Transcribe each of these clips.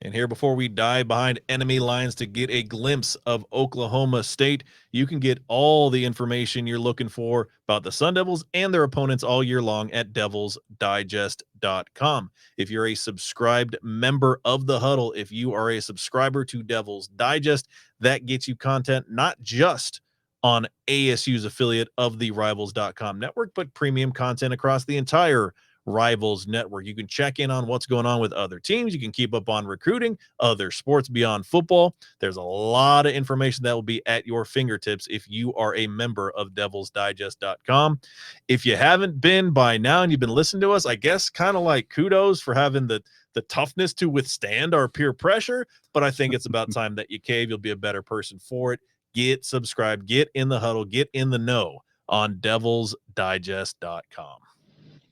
And here, before we dive behind enemy lines to get a glimpse of Oklahoma State, you can get all the information you're looking for about the Sun Devils and their opponents all year long at devilsdigest.com. If you're a subscribed member of the Huddle, if you are a subscriber to Devils Digest, that gets you content not just on ASU's affiliate of the Rivals.com network, but premium content across the entire Rivals network. You can check in on what's going on with other teams. You can keep up on recruiting, other sports beyond football. There's a lot of information that will be at your fingertips if you are a member of devilsdigest.com. If you haven't been by now and you've been listening to us, I guess kind of like kudos for having the toughness to withstand our peer pressure, but I think it's about time that you cave. You'll be a better person for it. Get subscribed, get in the huddle, get in the know on devilsdigest.com.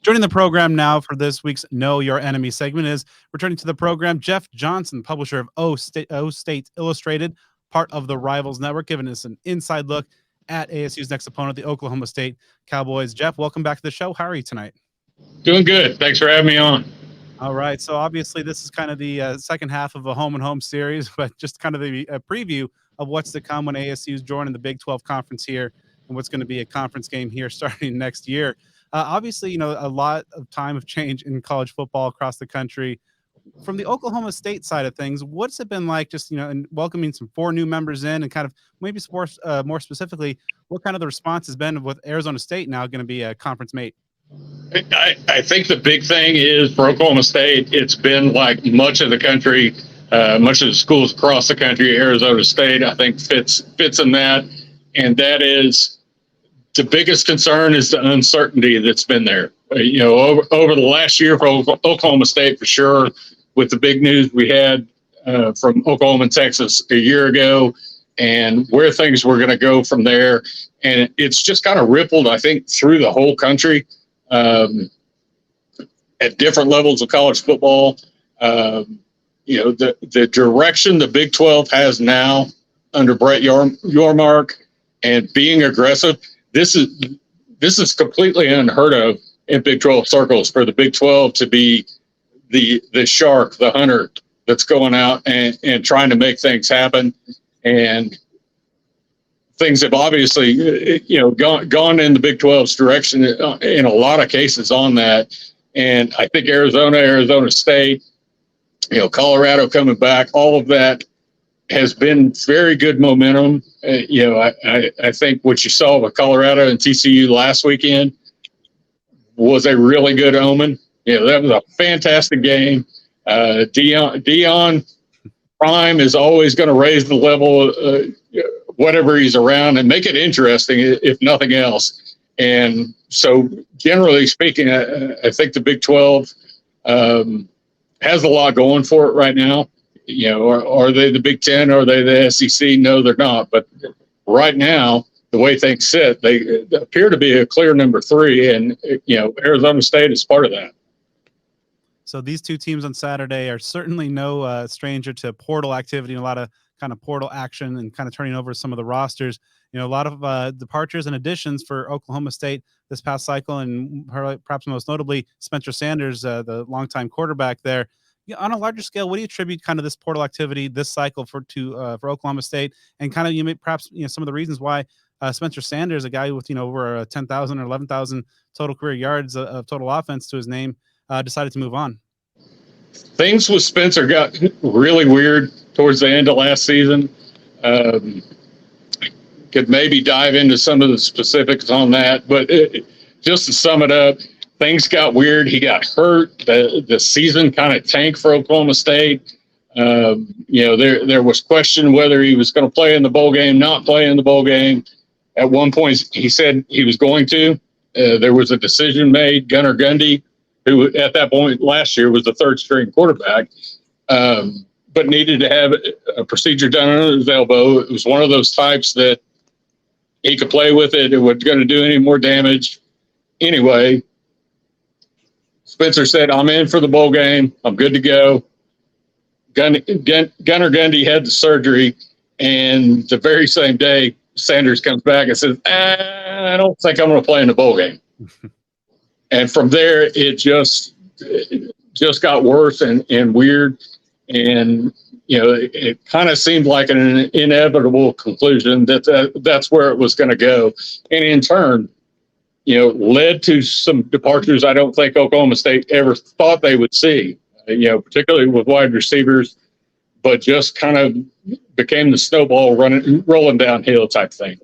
Joining the program now for this week's Know Your Enemy segment is returning to the program, Jeff Johnson, publisher of O State Illustrated, part of the Rivals Network, giving us an inside look at ASU's next opponent, the Oklahoma State Cowboys. Jeff, welcome back to the show. How are you tonight? Doing good. Thanks for having me on. All right. So obviously this is kind of the second half of a home and home series, but just kind of a preview of what's to come when ASU is joining the Big 12 conference here and what's going to be a conference game here starting next year. Obviously, you know, a lot of time of change in college football across the country. From the Oklahoma State side of things, what's it been like just, you know, in welcoming some 4 new members in and kind of maybe more specifically, what kind of the response has been with Arizona State now going to be a conference mate? I think the big thing is for Oklahoma State, it's been like much of the country, much of the schools across the country, Arizona State, I think fits in that. And that is, the biggest concern is the uncertainty that's been there. You know, over the last year for Oklahoma State, for sure, with the big news we had from Oklahoma and Texas a year ago and where things were going to go from there. And it's just kind of rippled, I think, through the whole country at different levels of college football. You know, the direction the Big 12 has now under Brett Yormark and being aggressive, this is completely unheard of in Big 12 circles for the Big 12 to be the shark, the hunter that's going out and trying to make things happen. And things have obviously, you know, gone in the Big 12's direction in a lot of cases on that. And I think Arizona State, you know, Colorado coming back, all of that has been very good momentum. You know, I think what you saw with Colorado and TCU last weekend was a really good omen. You know, that was a fantastic game. Deion Prime is always going to raise the level, whatever he's around, and make it interesting, if nothing else. And so, generally speaking, I think the Big 12 has a lot going for it right now. You know, are they the Big 10? Are they the SEC? No, they're not. But right now, the way things sit, they appear to be a clear number 3, and you know, Arizona State is part of that. So these two teams on Saturday are certainly no stranger to portal activity and a lot of kind of portal action and kind of turning over some of the rosters. You know, a lot of departures and additions for Oklahoma State this past cycle, and perhaps most notably Spencer Sanders, the longtime quarterback there. On a larger scale, what do you attribute kind of this portal activity this cycle for Oklahoma State, and kind of some of the reasons why Spencer Sanders, a guy with over 10,000 or 11,000 total career yards of total offense to his name, decided to move on? Things with Spencer got really weird towards the end of last season. Could maybe dive into some of the specifics on that, but just to sum it up, things got weird. He got hurt. The season kind of tanked for Oklahoma State. You know, there was question whether he was going to play in the bowl game, not play in the bowl game. At one point, he said he was going to. There was a decision made. Gunnar Gundy, who at that point last year was the third-string quarterback, but needed to have a procedure done on his elbow. It was one of those types that he could play with it. It wasn't going to do any more damage. Anyway, Spencer said, I'm in for the bowl game. I'm good to go. Gunnar Gundy had the surgery, and the very same day, Sanders comes back and says, I don't think I'm going to play in the bowl game. And from there, it just got worse and weird. And, it kind of seemed like an inevitable conclusion that's where it was going to go. And in turn, led to some departures I don't think Oklahoma State ever thought they would see, particularly with wide receivers, but just kind of became the snowball rolling downhill type thing.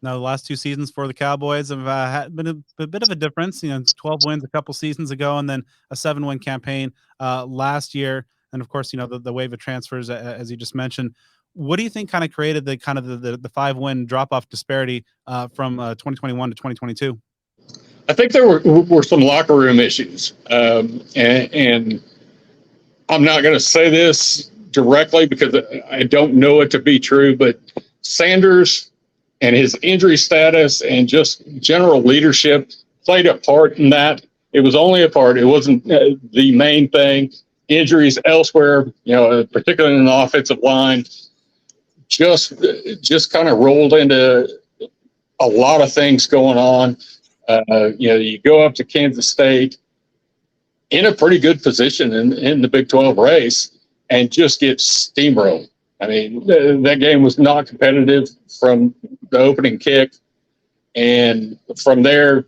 Now, the last 2 seasons for the Cowboys have been a bit of a difference. 12 wins a couple seasons ago, and then a 7-win campaign last year. And of course, the wave of transfers, as you just mentioned. What do you think kind of created the 5-win drop-off disparity from 2021 to 2022? I think there were some locker room issues, and I'm not going to say this directly because I don't know it to be true, but Sanders and his injury status and just general leadership played a part in that. It was only a part. It wasn't the main thing. Injuries elsewhere, particularly in the offensive line, just kind of rolled into a lot of things going on. You go up to Kansas State in a pretty good position in the Big 12 race and just get steamrolled. I mean, that game was not competitive from the opening kick. And from there,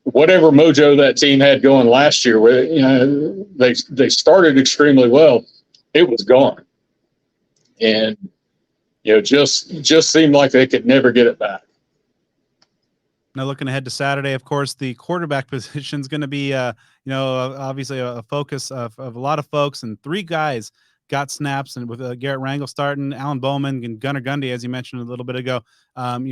whatever mojo that team had going last year, where they started extremely well, it was gone, and just seemed like they could never get it back. Now, looking ahead to Saturday, of course, the quarterback position is going to be, obviously a focus of a lot of folks, and 3 guys got snaps, and with Garrett Rangel starting, Alan Bowman and Gunnar Gundy, as you mentioned a little bit ago,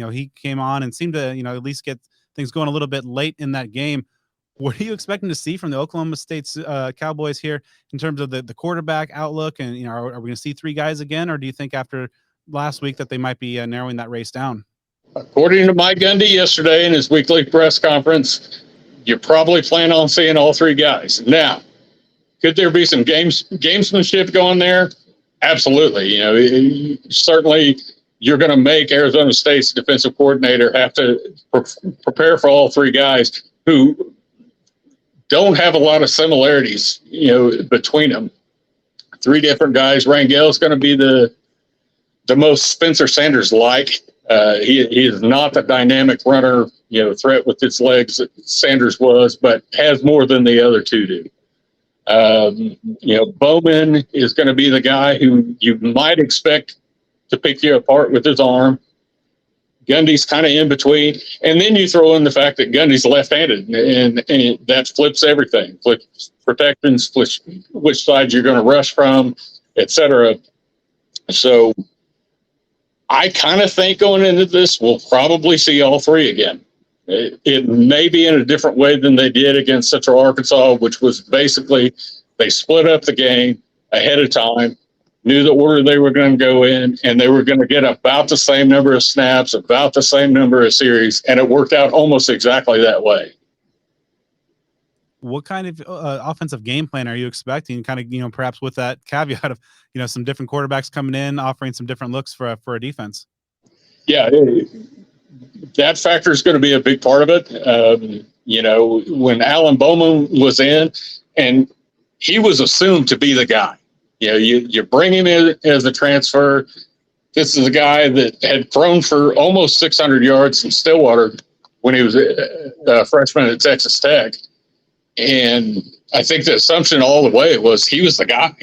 he came on and seemed to, at least get things going a little bit late in that game. What are you expecting to see from the Oklahoma State Cowboys here in terms of the quarterback outlook? And, are we going to see 3 guys again, or do you think after last week that they might be narrowing that race down? According to Mike Gundy yesterday in his weekly press conference, you probably plan on seeing all 3 guys. Now, could there be some gamesmanship going there? Absolutely. Certainly you're going to make Arizona State's defensive coordinator have to prepare for all 3 guys who don't have a lot of similarities, between them. 3 different guys. Rangel's going to be the most Spencer Sanders-like. He is not the dynamic runner, threat with his legs that Sanders was, but has more than the other 2 do. Bowman is going to be the guy who you might expect to pick you apart with his arm. Gundy's kind of in between. And then you throw in the fact that Gundy's left-handed, and that flips everything. Flips protections, flips which side you're going to rush from, etc. So I kind of think going into this, we'll probably see all 3 again. It may be in a different way than they did against Central Arkansas, which was basically they split up the game ahead of time, knew the order they were going to go in, and they were going to get about the same number of snaps, about the same number of series, and it worked out almost exactly that way. What kind of offensive game plan are you expecting? Kind of, perhaps with that caveat of, some different quarterbacks coming in, offering some different looks for a defense. Yeah, that factor is going to be a big part of it. When Alan Bowman was in, and he was assumed to be the guy. You bring him in as a transfer. This is a guy that had thrown for almost 600 yards in Stillwater when he was a freshman at Texas Tech. And I think the assumption all the way was he was the guy.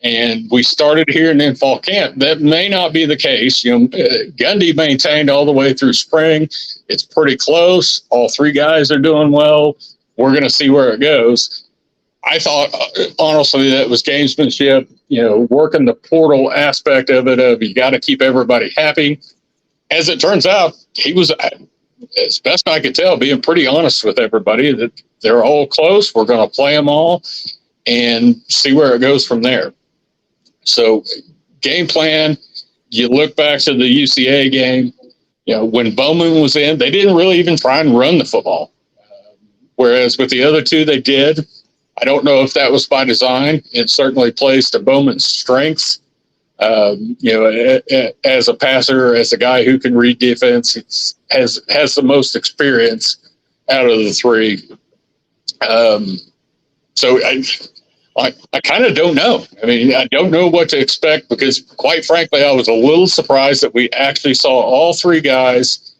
And we started here and then fall camp. That may not be the case. Gundy maintained all the way through spring. It's pretty close. All 3 guys are doing well. We're going to see where it goes. I thought, honestly, that was gamesmanship, working the portal aspect of it, of you got to keep everybody happy. As it turns out, he was, as best I could tell, being pretty honest with everybody that they're all close. We're going to play them all and see where it goes from there. So game plan, you look back to the UCA game, when Bowman was in, they didn't really even try and run the football. Whereas with the other 2, they did. I don't know if that was by design. It certainly plays to Bowman's strengths. As a passer, as a guy who can read defense, has the most experience out of the 3. So I kind of don't know. I mean, I don't know what to expect because, quite frankly, I was a little surprised that we actually saw all three guys,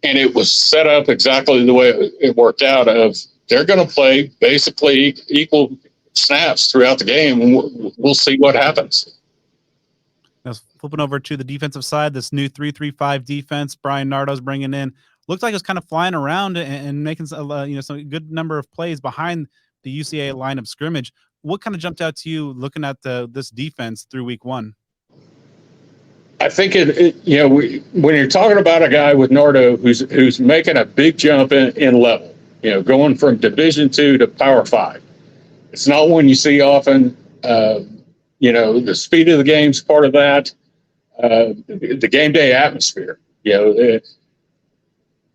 and it was set up exactly the way it worked out. Of they're going to play basically equal snaps throughout the game, and we'll see what happens. Now, flipping over to the defensive side, this new 3-3-5 defense, Brian Nardo's bringing in, looked like it was kind of flying around and making some good number of plays behind the UCA line of scrimmage. What kind of jumped out to you looking at this defense through week one? I think when you're talking about a guy with Nardo who's making a big jump in level, going from Division II to Power 5, it's not one you see often. The speed of the game's part of that. The game day atmosphere.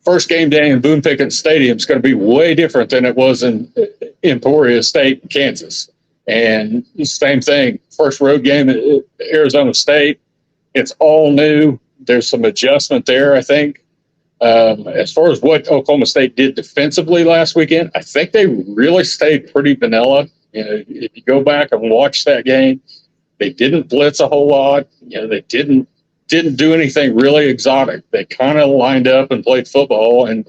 First game day in Boone Pickens Stadium is going to be way different than it was in Emporia State, Kansas. And same thing, first road game at Arizona State, it's all new. There's some adjustment there, I think. As far as what Oklahoma State did defensively last weekend, I think they really stayed pretty vanilla. If you go back and watch that game, they didn't blitz a whole lot. They didn't do anything really exotic. They kind of lined up and played football, and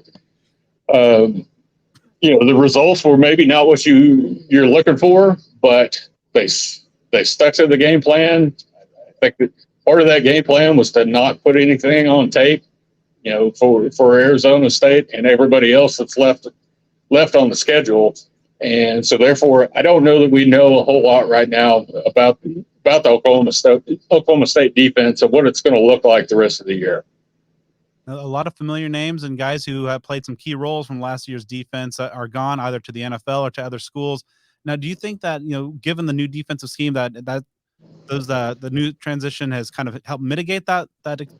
the results were maybe not what you're looking for, but they stuck to the game plan. I think that part of that game plan was to not put anything on tape, for Arizona State and everybody else that's left on the schedule. And so therefore, I don't know that we know a whole lot right now about the Oklahoma State defense and what it's going to look like the rest of the year. A lot of familiar names and guys who have played some key roles from last year's defense are gone either to the NFL or to other schools. Now, do you think that, given the new defensive scheme that the new transition has kind of helped mitigate the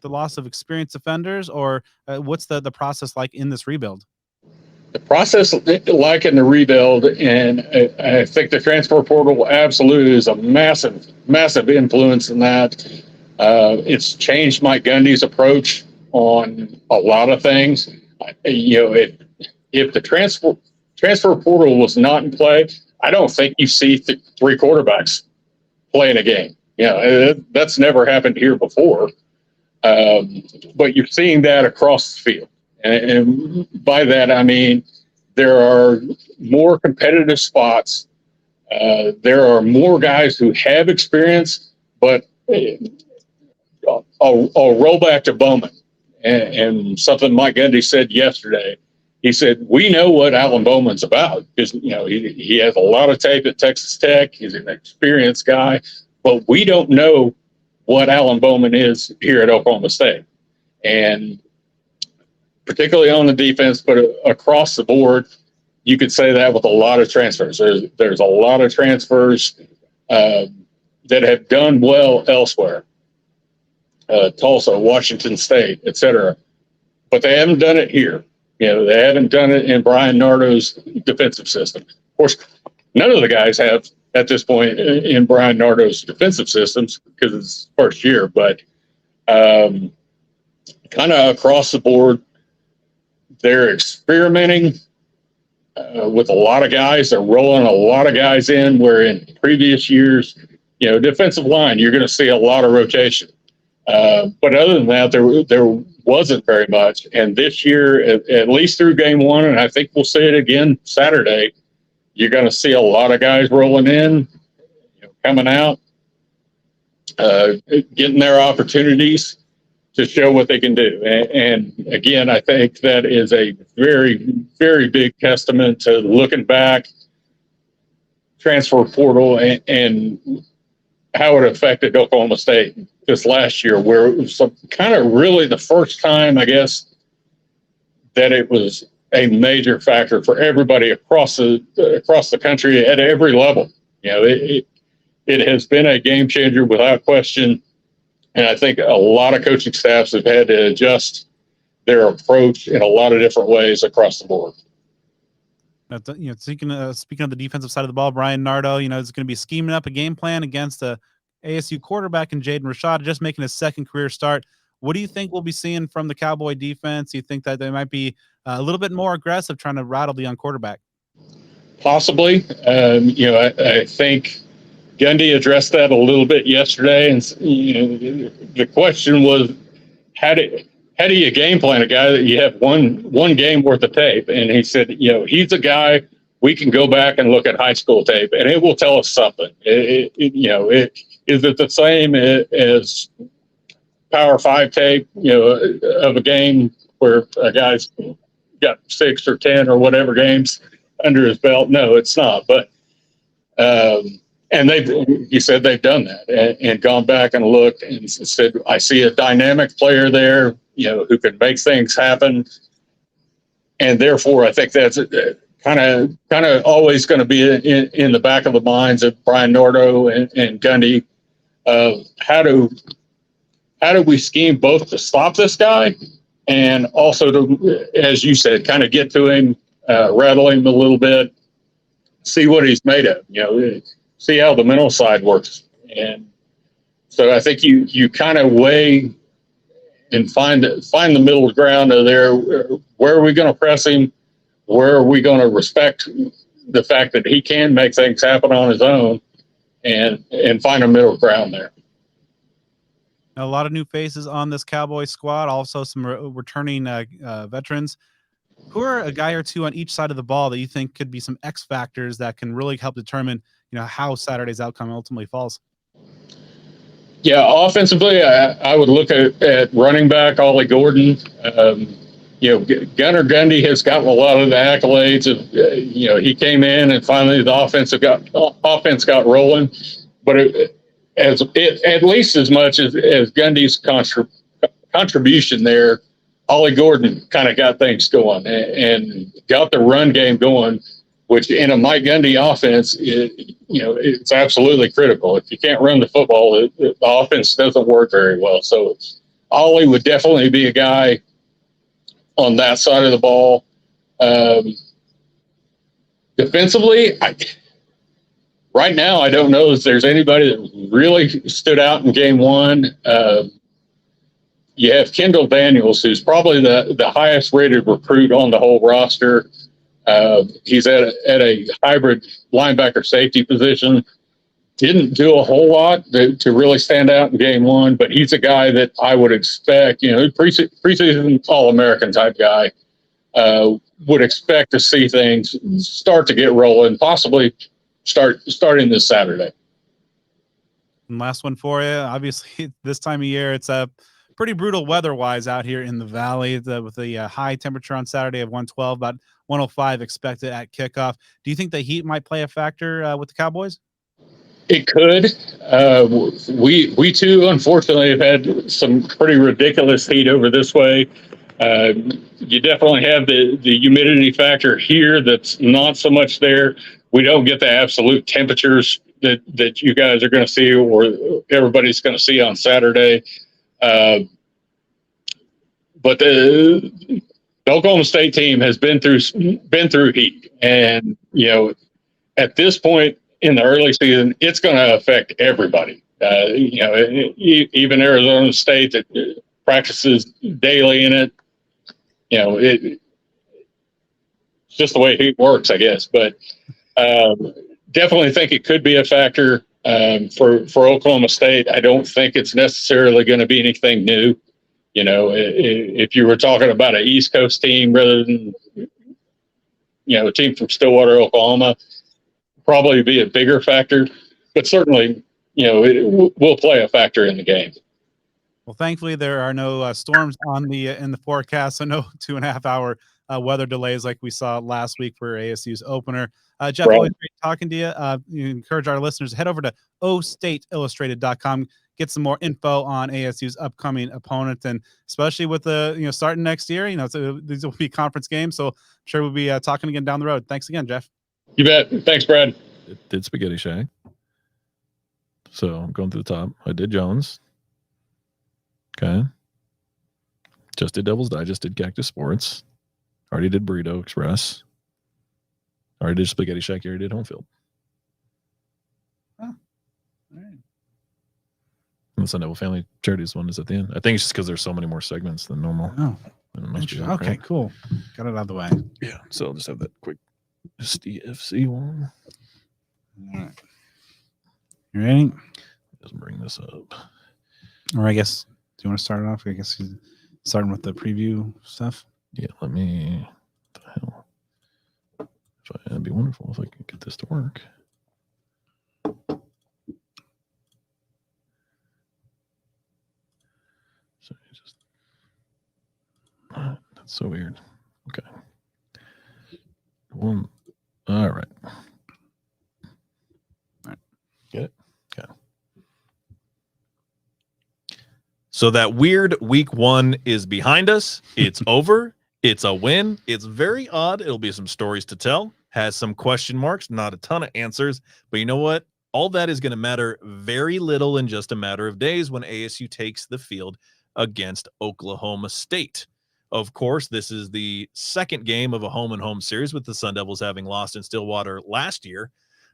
loss of experienced defenders, or what's the process like in this rebuild? The process, like in the rebuild, and I think the transfer portal absolutely is a massive, massive influence in that. It's changed Mike Gundy's approach on a lot of things. If the transfer portal was not in play, I don't think you see three quarterbacks playing a game. That's never happened here before. But you're seeing that across the field. And by that, I mean, there are more competitive spots. There are more guys who have experience, but I'll roll back to Bowman and something Mike Gundy said yesterday. He said, we know what Alan Bowman's about because, he has a lot of tape at Texas Tech. He's an experienced guy, but we don't know what Alan Bowman is here at Oklahoma State. And particularly on the defense, but across the board, you could say that with a lot of transfers. There's a lot of transfers that have done well elsewhere, Tulsa, Washington State, etc. But they haven't done it here. They haven't done it in Brian Nardo's defensive system. Of course, none of the guys have at this point in Brian Nardo's defensive systems because it's first year, but kind of across the board, they're experimenting with a lot of guys. They're rolling a lot of guys in where in previous years, defensive line, you're going to see a lot of rotation. But other than that, there wasn't very much. And this year, at least through game one, and I think we'll see it again Saturday, you're going to see a lot of guys rolling in, coming out, getting their opportunities to show what they can do. And again, I think that is a very, very big testament to looking back, transfer portal, and how it affected Oklahoma State this last year, where it was kind of really the first time, I guess, that it was a major factor for everybody across the country at every level. It has been a game changer without question. And I think a lot of coaching staffs have had to adjust their approach in a lot of different ways across the board. Speaking of the defensive side of the ball, Brian Nardo, is going to be scheming up a game plan against the ASU quarterback and Jaden Rashad, just making his second career start. What do you think we'll be seeing from the Cowboy defense? Do you think that they might be a little bit more aggressive trying to rattle the young quarterback? Possibly. I think Gundy addressed that a little bit yesterday, and the question was, how do you game plan a guy that you have one game worth of tape? And he said, he's a guy we can go back and look at high school tape, and it will tell us something. Is it the same as Power 5 tape, of a game where a guy's got 6 or 10 or whatever games under his belt? No, it's not. But and he said they've done that and gone back and looked and said, I see a dynamic player there, who can make things happen. And therefore, I think that's kind of always going to be in the back of the minds of Brian Nordo and Gundy. How do we scheme both to stop this guy and also to, as you said, kind of get to him, rattle him a little bit, see what he's made of, see how the mental side works. And so I think you kind of weigh and find the middle ground of there. Where are we going to press him? Where are we going to respect the fact that he can make things happen on his own, and find a middle ground there? A lot of new faces on this Cowboy squad, also some returning veterans. Who are a guy or two on each side of the ball that you think could be some X factors that can really help determine, how Saturday's outcome ultimately falls? Yeah, offensively, I would look at running back Ollie Gordon. Gunnar Gundy has gotten a lot of the accolades of, he came in and finally the offense got rolling, but at least as much as Gundy's contribution there, Ollie Gordon kind of got things going and got the run game going, which in a Mike Gundy offense, it's absolutely critical. If you can't run the football, the offense doesn't work very well. So Ollie would definitely be a guy on that side of the ball. Defensively, right now, I don't know if there's anybody that really stood out in game one. You have Kendall Daniels, who's probably the highest rated recruit on the whole roster. He's at a hybrid linebacker safety position. Didn't do a whole lot to really stand out in game one, but he's a guy that I would expect, preseason All-American type guy, would expect to see things start to get rolling, possibly starting this Saturday. And last one for you. Obviously, this time of year, it's pretty brutal weather-wise out here in the valley, with the high temperature on Saturday of 112, about 105 expected at kickoff. Do you think the heat might play a factor with the Cowboys? It could. We too, unfortunately, have had some pretty ridiculous heat over this way. You definitely have the humidity factor here that's not so much there. We don't get the absolute temperatures that you guys are going to see or everybody's going to see on Saturday. But the Oklahoma State team has been through heat, and at this point in the early season, it's going to affect everybody. Even Arizona State that practices daily in it. It's just the way heat works, I guess. But definitely think it could be a factor for Oklahoma State. I don't think it's necessarily going to be anything new. If you were talking about an East Coast team rather than, a team from Stillwater, Oklahoma, probably be a bigger factor, but certainly, it will play a factor in the game. Well, thankfully, there are no storms in the forecast, so no 2.5 hour weather delays like we saw last week for ASU's opener. Jeff, Right. Always great talking to you. You encourage our listeners to head over to ostateillustrated.com, get some more info on ASU's upcoming opponent, and especially with the starting next year, so these will be conference games, so I'm sure we'll be talking again down the road. Thanks again, Jeff. You bet. Thanks, Brad. Did Spaghetti Shack. So I'm going to the top. I did Jones. Okay. Just did Devil's Digest, did Cactus Sports. Already did Burrito Express. Already did Spaghetti Shack, already did Home Field. Oh, all right. And the Sun Devil Family Charities one is at the end. I think it's just because there's so many more segments than normal. Oh, And it must be okay, okay. Cool. Got it out of the way. Yeah. So I'll just have that quick SDFC one. All right. You ready? Let's bring this up. Or I guess, do you want to start it off? I guess you're starting with the preview stuff. Yeah, let me. What the hell? It'd be wonderful if I could get this to work. So just that's so weird. Okay. All right. Get it? Okay. So that weird week 1 is behind us. It's over. It's a win. It's very odd. It'll be some stories to tell. Has some question marks, not a ton of answers. But you know what? All that is going to matter very little in just a matter of days when ASU takes the field against Oklahoma State. Of course, this is the second game of a home-and-home series with the Sun Devils having lost in Stillwater last year.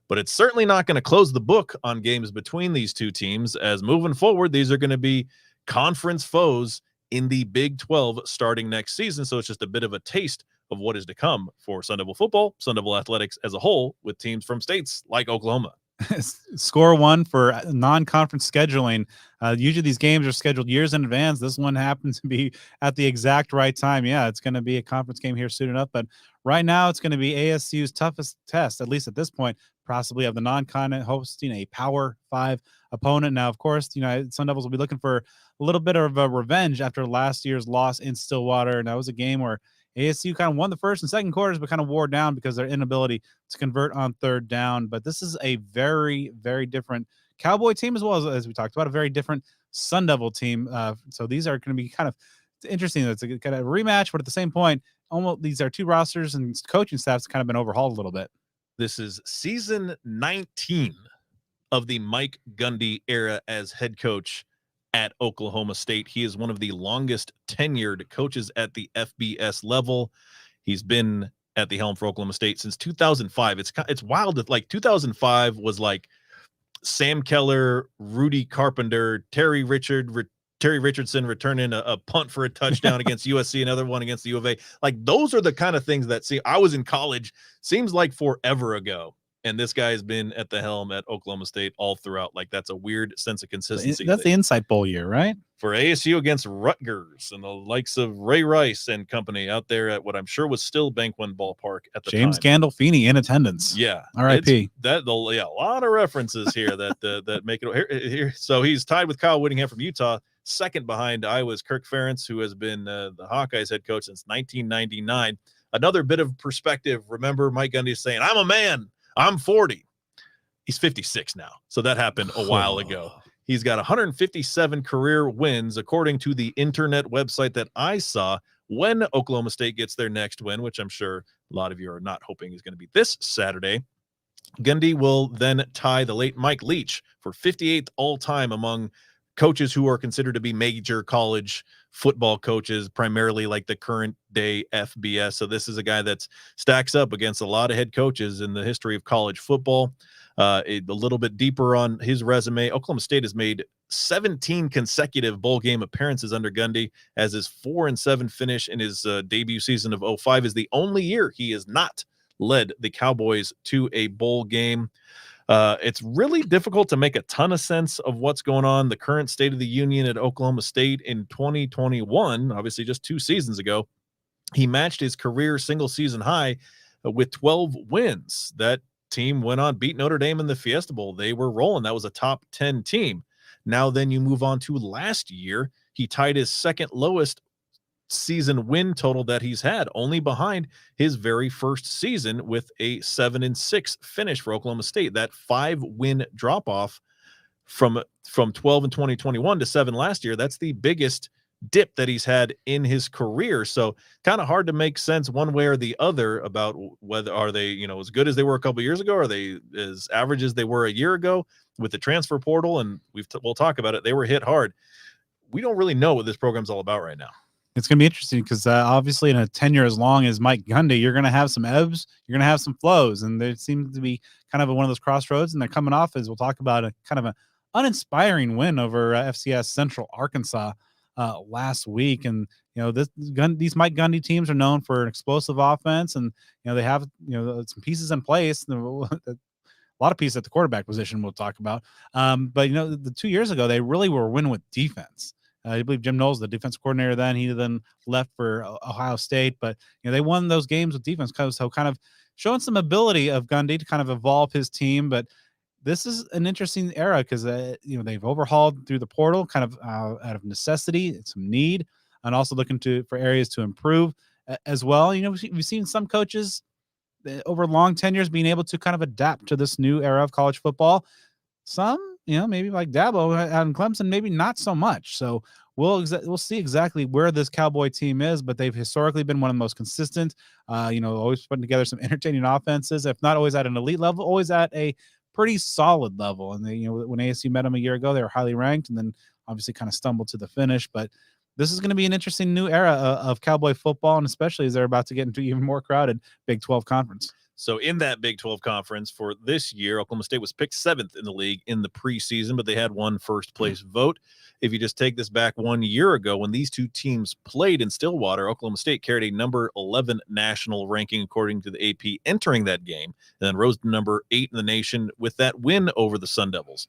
But it's certainly not going to close the book on games between these two teams, as moving forward, these are going to be conference foes in the Big 12 starting next season. So it's just a bit of a taste of what is to come for Sun Devil football, Sun Devil athletics as a whole, with teams from states like Oklahoma. Score one for non-conference scheduling. Usually these games are scheduled years in advance. This one happens to be at the exact right time. Yeah, it's going to be a conference game here soon enough, but right now it's going to be ASU's toughest test, at least at this point, possibly of the non-continent, hosting a Power 5 opponent. Now, of course, Sun Devils will be looking for a little bit of a revenge after last year's loss in Stillwater, and that was a game where ASU kind of won the first and second quarters, but kind of wore down because of their inability to convert on third down. But this is a very, very different Cowboy team, as well as we talked about, a very different Sun Devil team. So these are going to be kind of interesting. It's a kind of rematch, but at the same point, almost these are two rosters and coaching staffs kind of been overhauled a little bit. This is season 19 of the Mike Gundy era as head coach at Oklahoma State. He is one of the longest tenured coaches at the FBS level. He's been at the helm for Oklahoma State since 2005. It's wild that like 2005 was like Sam Keller, Rudy Carpenter, Terry Richardson returning a punt for a touchdown against USC, another one against the U of A. Like those are the kind of things that I was in college, seems like forever ago. And this guy has been at the helm at Oklahoma State all throughout. Like that's a weird sense of consistency. That's the Insight Bowl year, right? For ASU against Rutgers and the likes of Ray Rice and company out there at what I'm sure was still Banquet Ballpark at the James time. Gandolfini in attendance. Yeah. R.I.P. A lot of references here that make it here. So he's tied with Kyle Whittingham from Utah, second behind Iowa's Kirk Ferentz, who has been the Hawkeyes head coach since 1999. Another bit of perspective. Remember Mike Gundy saying, "I'm a man. I'm 40." He's 56 now. So that happened a while ago. He's got 157 career wins, according to the internet website that I saw. When Oklahoma State gets their next win, which I'm sure a lot of you are not hoping is going to be this Saturday, Gundy will then tie the late Mike Leach for 58th all-time among coaches who are considered to be major college football coaches, primarily like the current day FBS. So this is a guy that stacks up against a lot of head coaches in the history of college football. A little bit deeper on his resume, Oklahoma State has made 17 consecutive bowl game appearances under Gundy, as his 4-7 finish in his debut season of 2005 is the only year he has not led the Cowboys to a bowl game. It's really difficult to make a ton of sense of what's going on. The current state of the union at Oklahoma State in 2021, obviously just 2 seasons ago, he matched his career single season high with 12 wins. That team went on, beat Notre Dame in the Fiesta Bowl. They were rolling. That was a top 10 team. Now then you move on to last year. He tied his second lowest season win total that he's had, only behind his very first season with a 7-6 finish for Oklahoma State. That 5-win drop off from 12 in 2021 to 7 last year, that's the biggest dip that he's had in his career. So kind of hard to make sense one way or the other about whether are they, as good as they were a couple of years ago, are they as average as they were a year ago with the transfer portal? And we'll talk about it. They were hit hard. We don't really know what this program's all about right now. It's going to be interesting because obviously in a tenure as long as Mike Gundy, you're going to have some ebbs, you're going to have some flows, and there seems to be kind of one of those crossroads, and they're coming off, as we'll talk about, a kind of an uninspiring win over FCS Central Arkansas. last week. And these Mike Gundy teams are known for an explosive offense, and they have some pieces in place. A lot of pieces at the quarterback position we'll talk about. But the 2 years ago they really were winning with defense. I believe Jim Knowles, the defensive coordinator, then he then left for Ohio State, but they won those games with defense. So kind of showing some ability of Gundy to kind of evolve his team. But this is an interesting era because they've overhauled through the portal, kind of out of necessity, some need, and also looking for areas to improve as well. We've seen some coaches over long tenures being able to kind of adapt to this new era of college football. Some, maybe like Dabo out in Clemson, maybe not so much. So we'll see exactly where this Cowboy team is, but they've historically been one of the most consistent, always putting together some entertaining offenses, if not always at an elite level, always at a pretty solid level. And they, when ASU met them a year ago, they were highly ranked and then obviously kind of stumbled to the finish. But this is going to be an interesting new era of Cowboy football, and especially as they're about to get into even more crowded Big 12 conference. So in that Big 12 conference for this year, Oklahoma State was picked 7th in the league in the preseason, but they had one first place vote. If you just take this back 1 year ago, when these two teams played in Stillwater, Oklahoma State carried a number 11 national ranking according to the AP entering that game, and then rose to number 8 in the nation with that win over the Sun Devils.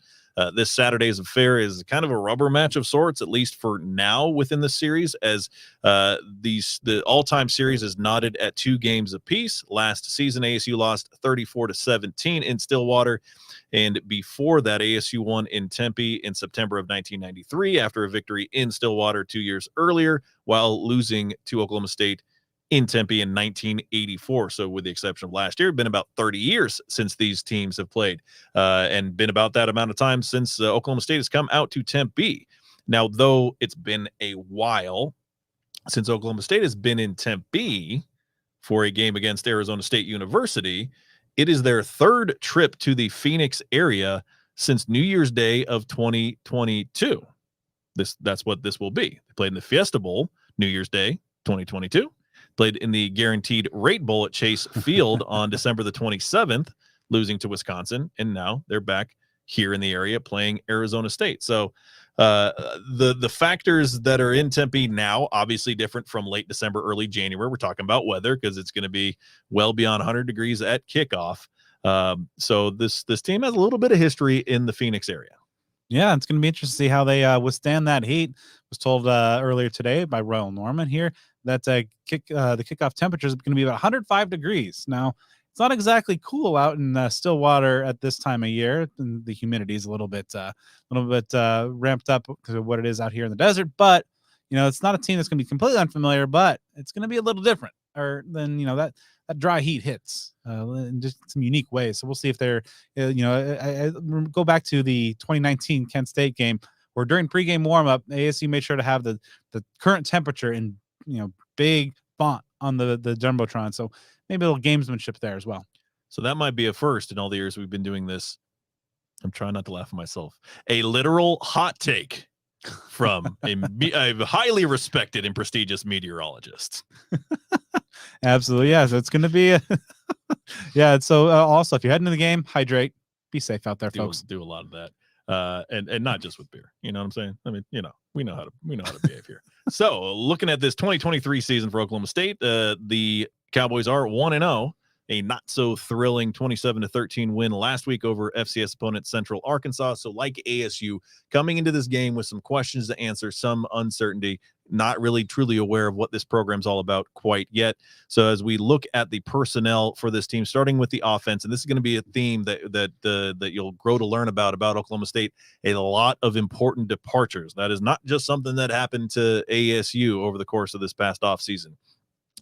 This Saturday's affair is kind of a rubber match of sorts, at least for now within the series, as the all-time series is knotted at 2 games apiece. Last season, ASU lost 34-17 in Stillwater, and before that, ASU won in Tempe in September of 1993 after a victory in Stillwater 2 years earlier, while losing to Oklahoma State in Tempe in 1984. So with the exception of last year, it's been about 30 years since these teams have played, and been about that amount of time since Oklahoma State has come out to Tempe. Now, though it's been a while since Oklahoma State has been in Tempe for a game against Arizona State University, it is their third trip to the Phoenix area since New Year's Day of 2022. That's what this will be. They played in the Fiesta Bowl New Year's Day 2022. Played in the Guaranteed Rate Bowl at Chase Field on December the 27th, losing to Wisconsin, and now they're back here in the area playing Arizona State. So the factors that are in Tempe now, obviously different from late December, early January. We're talking about weather because it's going to be well beyond 100 degrees at kickoff. So this team has a little bit of history in the Phoenix area. Yeah, it's going to be interesting to see how they withstand that heat. I was told earlier today by Royal Norman here that the kickoff temperature is going to be about 105 degrees. Now, it's not exactly cool out in Stillwater at this time of year, and the humidity is a little bit ramped up because of what it is out here in the desert. But it's not a team that's going to be completely unfamiliar, but it's going to be a little different, or than that dry heat hits in just some unique ways. So we'll see if they're, I go back to the 2019 Kent State game where during pregame warmup, ASU made sure to have the current temperature in big font on the jumbotron. So maybe a little gamesmanship there as well. So that might be a first in all the years we've been doing this. I'm trying not to laugh at myself. A literal hot take from a highly respected and prestigious meteorologist. Absolutely. Yeah. So it's going to be, yeah. So also, if you're heading to the game, hydrate, be safe out there, folks. Do a lot of that. And not just with beer. You know what I'm saying? I mean, we know how to behave here. So looking at this 2023 season for Oklahoma State, the Cowboys are 1-0, a not so thrilling 27-13 win last week over FCS opponent Central Arkansas. So like ASU, coming into this game with some questions to answer, some uncertainty, not really truly aware of what this program's all about quite yet. So as we look at the personnel for this team, starting with the offense, and this is going to be a theme that you'll grow to learn about Oklahoma State, a lot of important departures. That is not just something that happened to ASU over the course of this past offseason.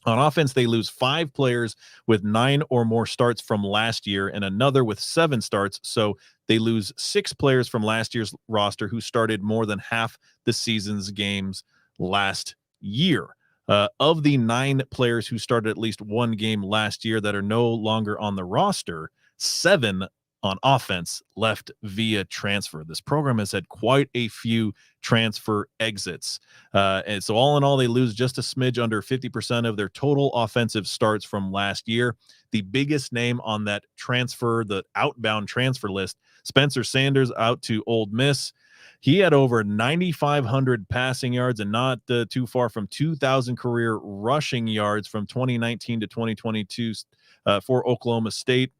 On offense, they lose 5 players with 9 or more starts from last year and another with 7 starts. So they lose 6 players from last year's roster who started more than half the season's games last year. Of the 9 players who started at least one game last year that are no longer on the roster, 7 on offense left via transfer. This program has had quite a few transfer exits. And so all in all, they lose just a smidge under 50% of their total offensive starts from last year. The biggest name on that the outbound transfer list, Spencer Sanders out to Ole Miss. He had over 9,500 passing yards and not too far from 2,000 career rushing yards from 2019 to 2022 for Oklahoma State.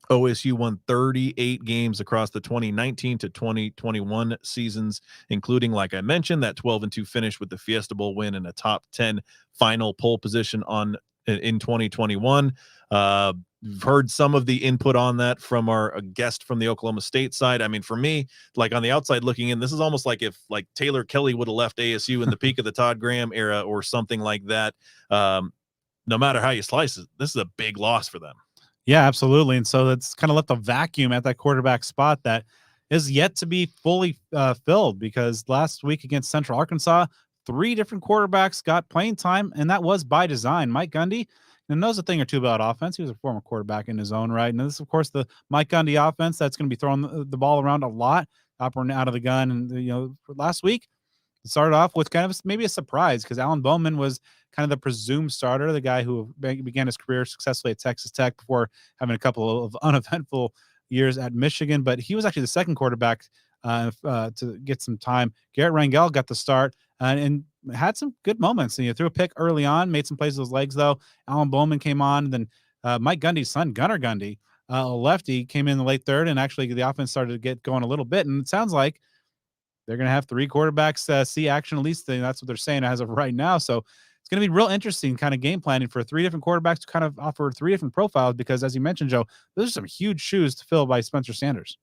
OSU won 38 games across the 2019 to 2021 seasons, including, like I mentioned, that 12-2 finish with the Fiesta Bowl win and a top 10 final pole position in 2021. We've heard some of the input on that from our guest from the Oklahoma State side. I mean, for me, like on the outside looking in, this is almost like if like Taylor Kelly would have left ASU in the peak of the Todd Graham era or something like that. No matter how you slice it, this is a big loss for them. Yeah, absolutely. And so that's kind of left a vacuum at that quarterback spot that is yet to be fully filled, because last week against Central Arkansas, 3 different quarterbacks got playing time, and that was by design. Mike Gundy knows a thing or two about offense. He was a former quarterback in his own right. And this is, of course, the Mike Gundy offense that's going to be throwing the ball around a lot, operating out of the gun. And, last week, it started off with kind of maybe a surprise because Alan Bowman was kind of the presumed starter, the guy who began his career successfully at Texas Tech before having a couple of uneventful years at Michigan. But he was actually the second quarterback to get some time. Garrett Rangel got the start and had some good moments. And threw a pick early on, made some plays with his legs, though. Alan Bowman came on. Then Mike Gundy's son, Gunnar Gundy, a lefty, came in the late third, and actually the offense started to get going a little bit. And it sounds like they're going to have 3 quarterbacks see action, at least that's what they're saying as of right now. So it's going to be real interesting kind of game planning for 3 different quarterbacks to kind of offer 3 different profiles, because as you mentioned, Joe, those are some huge shoes to fill by Spencer Sanders.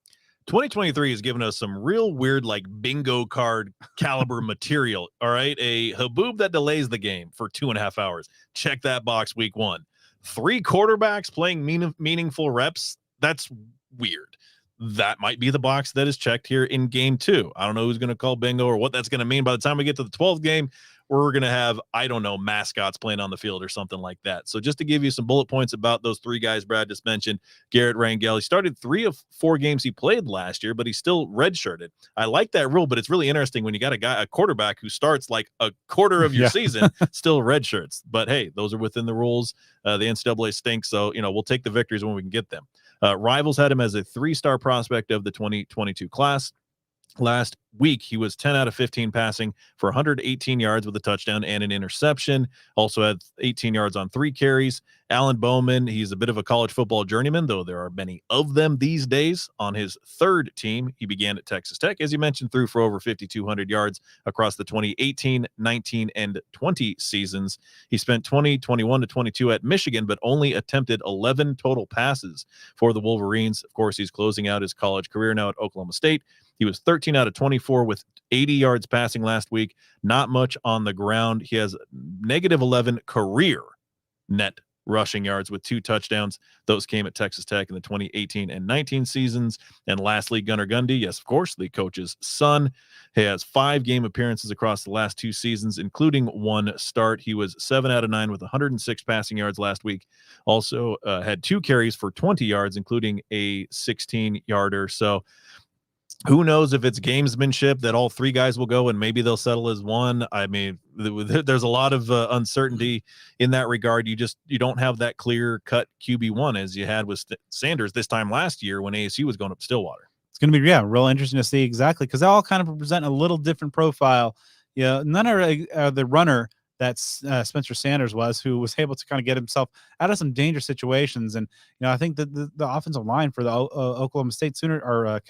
2023 has given us some real weird, like bingo card caliber material. All right. A haboob that delays the game for 2.5 hours. Check that box week 1. 3 quarterbacks playing meaningful reps. That's weird. That might be the box that is checked here in game 2. I don't know who's going to call bingo or what that's going to mean. By the time we get to the 12th game, we're going to have, I don't know, mascots playing on the field or something like that. So just to give you some bullet points about those 3 guys Brad just mentioned, Garrett Rangel, he started 3 of 4 games he played last year, but he's still redshirted. I like that rule, but it's really interesting when you got a quarterback who starts like a quarter of your season, still redshirts. But hey, those are within the rules. The NCAA stinks, so we'll take the victories when we can get them. Rivals had him as a 3-star prospect of the 2022 class. Last week, he was 10 out of 15 passing for 118 yards with a touchdown and an interception. Also had 18 yards on 3 carries. Alan Bowman, he's a bit of a college football journeyman, though there are many of them these days. On his 3rd team, he began at Texas Tech, as you mentioned, threw for over 5,200 yards across the 2018, 19, and 20 seasons. He spent 2021 to 22 at Michigan, but only attempted 11 total passes for the Wolverines. Of course, he's closing out his college career now at Oklahoma State. He was 13 out of 24 with 80 yards passing last week. Not much on the ground. He has negative 11 career net rushing yards with 2 touchdowns. Those came at Texas Tech in the 2018 and 19 seasons. And lastly, Gunnar Gundy, yes, of course, the coach's son. He has 5 game appearances across the last 2 seasons, including 1 start. He was 7 out of 9 with 106 passing yards last week. Also had 2 carries for 20 yards, including a 16-yarder. So who knows if it's gamesmanship that all 3 guys will go and maybe they'll settle as one. I mean, there's a lot of uncertainty in that regard. You don't have that clear cut QB1 as you had with Sanders this time last year when ASU was going up Stillwater. It's going to be, real interesting to see exactly, because they all kind of present a little different profile. None are the runner that Spencer Sanders was, who was able to kind of get himself out of some dangerous situations. And, I think that the offensive line for the Oklahoma State Cowboys.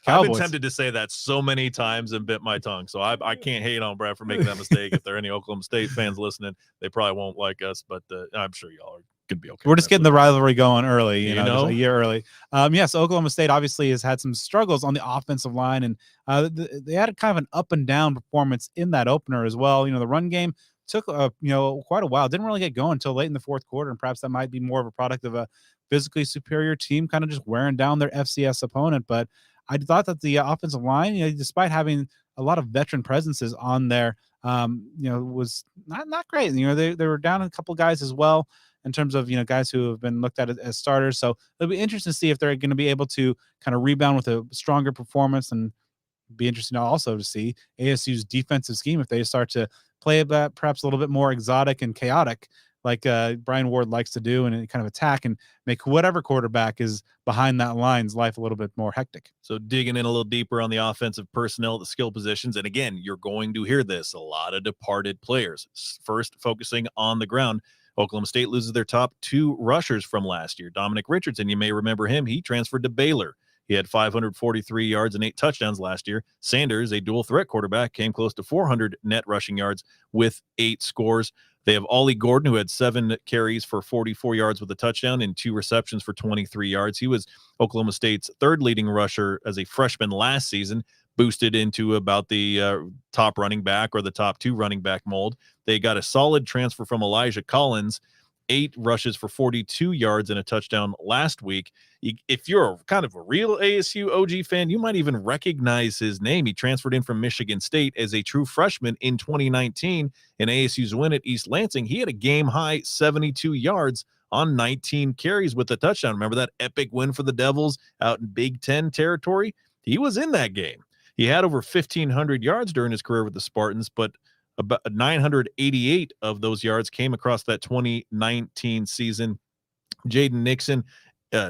I've been tempted to say that so many times and bit my tongue. So I can't hate on Brad for making that mistake. If there are any Oklahoma State fans listening, they probably won't like us, but I'm sure y'all are going to be okay. We're just getting the rivalry going early, you know, know? a year early. So Oklahoma State obviously has had some struggles on the offensive line, and they had kind of an up and down performance in that opener as well. The run game took quite a while. Didn't really get going until late in the 4th quarter, and perhaps that might be more of a product of a physically superior team kind of just wearing down their FCS opponent. But I thought that the offensive line, despite having a lot of veteran presences on there, was not great. They were down a couple guys as well in terms of guys who have been looked at as starters. So it'll be interesting to see if they're going to be able to kind of rebound with a stronger performance, and be interesting also to see ASU's defensive scheme if they start to play perhaps a little bit more exotic and chaotic like Brian Ward likes to do, and kind of attack and make whatever quarterback is behind that line's life a little bit more hectic. So digging in a little deeper on the offensive personnel, the skill positions, and again, you're going to hear this, a lot of departed players. First, focusing on the ground, Oklahoma State loses their top 2 rushers from last year. Dominic Richardson, you may remember him. He transferred to Baylor. He had 543 yards and 8 touchdowns last year. Sanders, a dual threat quarterback, came close to 400 net rushing yards with 8 scores. They have Ollie Gordon, who had 7 carries for 44 yards with a touchdown and 2 receptions for 23 yards. He was Oklahoma State's 3rd leading rusher as a freshman last season, boosted into about the top running back or the top 2 running back mold. They got a solid transfer from Elijah Collins, 8 rushes for 42 yards and a touchdown last week. If you're kind of a real ASU OG fan, you might even recognize his name. He transferred in from Michigan State as a true freshman in 2019 in ASU's win at East Lansing. He had a game-high 72 yards on 19 carries with a touchdown. Remember that epic win for the Devils out in Big Ten territory? He was in that game. He had over 1,500 yards during his career with the Spartans, but about 988 of those yards came across that 2019 season. Jaden Nixon,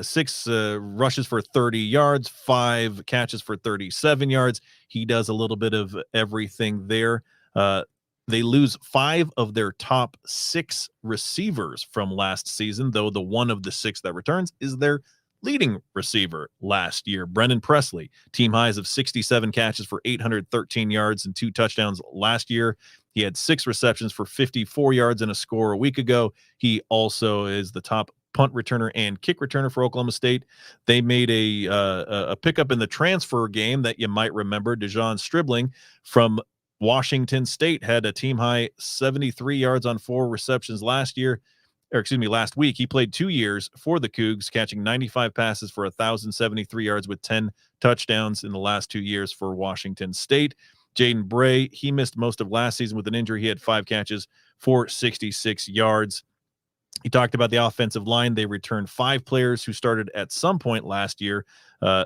6 rushes for 30 yards, 5 catches for 37 yards. He does a little bit of everything there. They lose 5 of their top 6 receivers from last season, though the one of the 6 that returns is their leading receiver last year, Brendan Presley. Team highs of 67 catches for 813 yards and 2 touchdowns last year. He had 6 receptions for 54 yards and a score a week ago. He also is the top punt returner and kick returner for Oklahoma State. They made a pickup in the transfer game that you might remember. Dejon Stribling from Washington State had a team high 73 yards on 4 receptions last week. He played 2 years for the Cougs, catching 95 passes for 1,073 yards with 10 touchdowns in the last 2 years for Washington State. Jaden Bray, he missed most of last season with an injury. He had 5 catches for 66 yards. He talked about the offensive line. They returned 5 players who started at some point last year,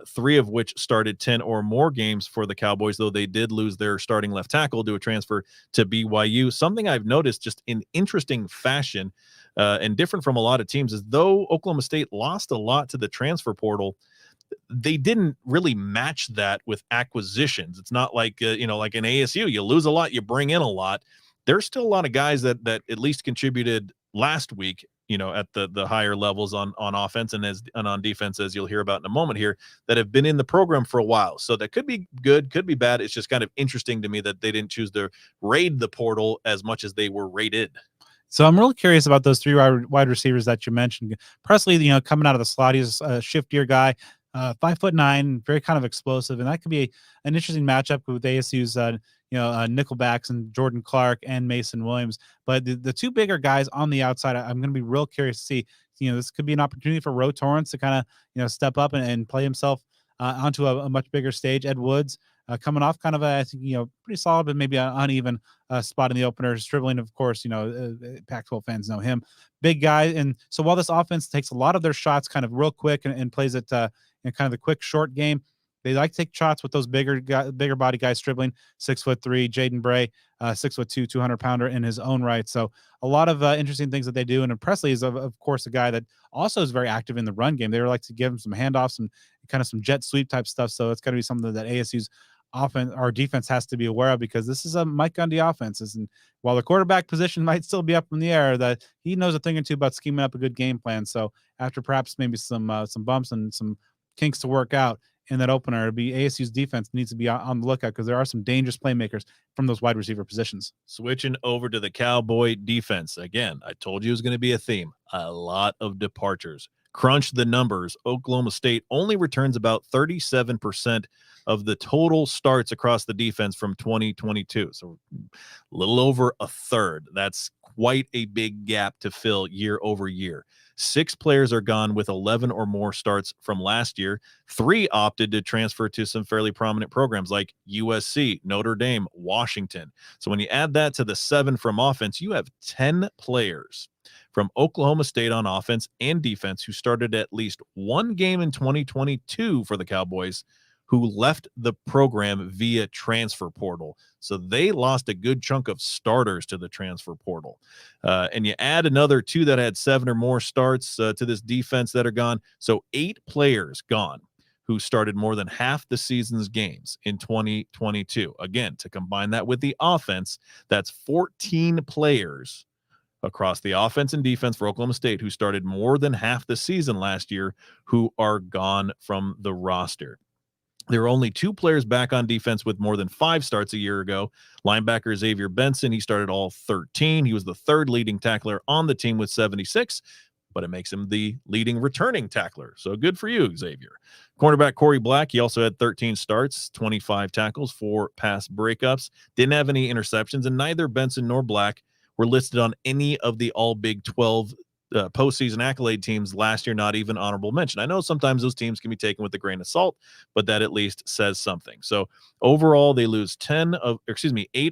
3 of which started 10 or more games for the Cowboys, though they did lose their starting left tackle to a transfer to BYU. Something I've noticed just in interesting fashion and different from a lot of teams is though Oklahoma State lost a lot to the transfer portal, they didn't really match that with acquisitions. It's not like, like in ASU, you lose a lot, you bring in a lot. There's still a lot of guys that at least contributed last week, at the higher levels on offense and on defense, as you'll hear about in a moment here, that have been in the program for a while. So that could be good, could be bad. It's just kind of interesting to me that they didn't choose to raid the portal as much as they were raided. So I'm really curious about those 3 wide receivers that you mentioned. Presley, coming out of the slot, he's a shiftier guy, 5'9", very kind of explosive, and that could be an interesting matchup with ASU's nickelbacks and Jordan Clark and Mason Williams. But the 2 bigger guys on the outside, I'm going to be real curious to see. This could be an opportunity for Ro Torrance to kind of step up and play himself onto a much bigger stage. Ed Woods coming off kind of I think pretty solid, but maybe an uneven spot in the opener. Stribling, of course, Pac-12 fans know him, big guy. And so while this offense takes a lot of their shots kind of real quick and plays it in kind of the quick short game, they like to take shots with those bigger body guys. Stribling, 6'3", Jaden Bray, 6'2", 200-pounder in his own right. So a lot of interesting things that they do. And Presley is, of course, a guy that also is very active in the run game. They like to give him some handoffs and kind of some jet sweep type stuff. So it's got to be something that ASU's offense or defense has to be aware of, because this is a Mike Gundy offense. And while the quarterback position might still be up in the air, that he knows a thing or two about scheming up a good game plan. So after perhaps maybe some bumps and some kinks to work out in that opener, it'll be ASU's defense needs to be on the lookout, because there are some dangerous playmakers from those wide receiver positions. Switching over to the Cowboy defense. Again, I told you it was going to be a theme. A lot of departures. Crunch the numbers. Oklahoma State only returns about 37% of the total starts across the defense from 2022. So a little over a third. That's quite a big gap to fill year over year. 6 players are gone with 11 or more starts from last year. 3 opted to transfer to some fairly prominent programs like USC, Notre Dame, Washington. So when you add that to the 7 from offense, you have 10 players from Oklahoma State on offense and defense who started at least one game in 2022 for the Cowboys who left the program via transfer portal. So they lost a good chunk of starters to the transfer portal. And you add another 2 that had 7 or more starts to this defense that are gone. So 8 players gone who started more than half the season's games in 2022. Again, to combine that with the offense, that's 14 players across the offense and defense for Oklahoma State who started more than half the season last year who are gone from the roster. There are only 2 players back on defense with more than 5 starts a year ago. Linebacker Xavier Benson, he started all 13. He was the 3rd leading tackler on the team with 76, but it makes him the leading returning tackler. So good for you, Xavier. Cornerback Corey Black, he also had 13 starts, 25 tackles, 4 pass breakups, didn't have any interceptions, and neither Benson nor Black were listed on any of the all Big 12 postseason accolade teams last year, not even honorable mention. I know sometimes those teams can be taken with a grain of salt, but that at least says something. So overall, they lose 8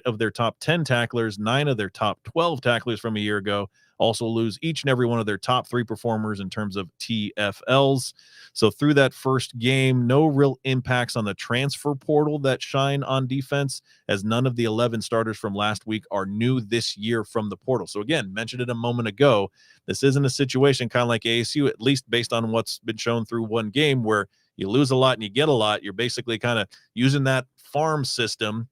of their top 10 tacklers, 9 of their top 12 tacklers from a year ago, also lose each and every one of their top 3 performers in terms of TFLs. So through that first game, no real impacts on the transfer portal that shine on defense, as none of the 11 starters from last week are new this year from the portal. So again, mentioned it a moment ago, this isn't a situation kind of like ASU, at least based on what's been shown through one game, where you lose a lot and you get a lot. You're basically kind of using that farm system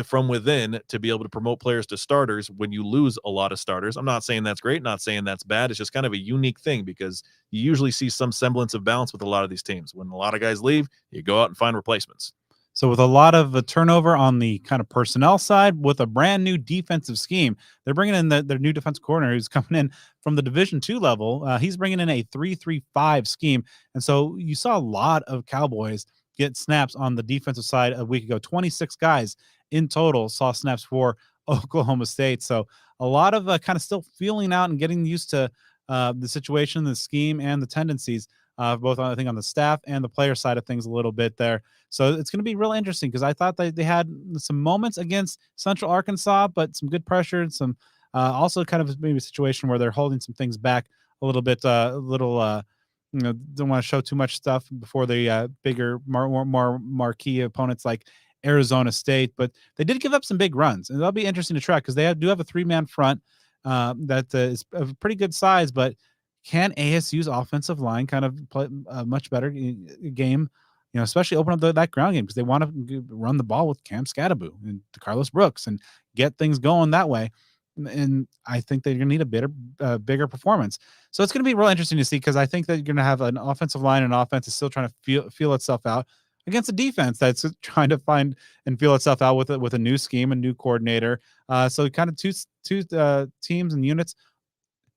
from within to be able to promote players to starters when you lose a lot of starters. I'm not saying that's great, not saying that's bad. It's just kind of a unique thing because you usually see some semblance of balance with a lot of these teams. When a lot of guys leave, you go out and find replacements. So with a lot of turnover on the kind of personnel side, with a brand new defensive scheme, they're bringing in their new defensive coordinator who's coming in from the Division II level. He's bringing in a 3-3-5 scheme. And so you saw a lot of Cowboys get snaps on the defensive side a week ago. 26 guys in total saw snaps for Oklahoma State. So a lot of kind of still feeling out and getting used to the situation, the scheme, and the tendencies, both I think on the staff and the player side of things a little bit there. So it's going to be real interesting because I thought that they had some moments against Central Arkansas, but some good pressure and some also kind of maybe a situation where they're holding some things back a little bit, don't want to show too much stuff before the bigger, more marquee opponents like Arizona State. But they did give up some big runs, and that'll be interesting to track because they do have a 3-man front that is of pretty good size. But can ASU's offensive line kind of play a much better game? Especially open up that ground game because they want to run the ball with Cam Scattaboo and Carlos Brooks and get things going that way. And I think that you're going to need a bigger performance. So it's going to be real interesting to see because I think that you're going to have an offensive line and offense is still trying to feel itself out against a defense that's trying to find and feel itself out with a new scheme, a new coordinator. So kind of two teams and units.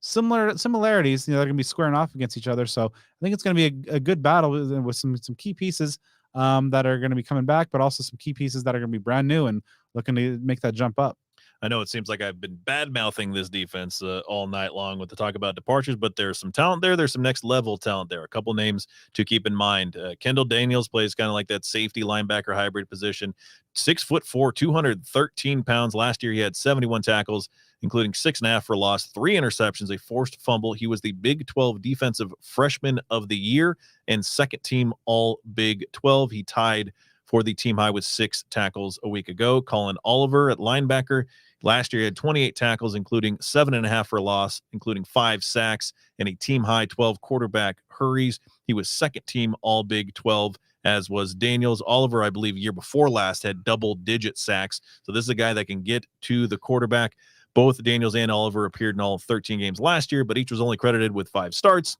Similarities, they're going to be squaring off against each other. So I think it's going to be a good battle with some key pieces that are going to be coming back, but also some key pieces that are going to be brand new and looking to make that jump up. I know it seems like I've been bad-mouthing this defense all night long with the talk about departures, but there's some talent there. There's some next-level talent there. A couple names to keep in mind. Kendall Daniels plays kind of like that safety linebacker hybrid position. 6'4", 213 pounds. Last year he had 71 tackles, including 6.5 for loss, 3 interceptions, a forced fumble. He was the Big 12 Defensive Freshman of the Year and second team All Big 12. He tied for the team high with 6 tackles a week ago. Colin Oliver at linebacker. Last year, he had 28 tackles, including 7.5 for loss, including 5 sacks, and a team-high 12 quarterback hurries. He was second team All-Big 12, as was Daniels. Oliver, I believe, year before last, had double-digit sacks. So this is a guy that can get to the quarterback. Both Daniels and Oliver appeared in all 13 games last year, but each was only credited with 5 starts.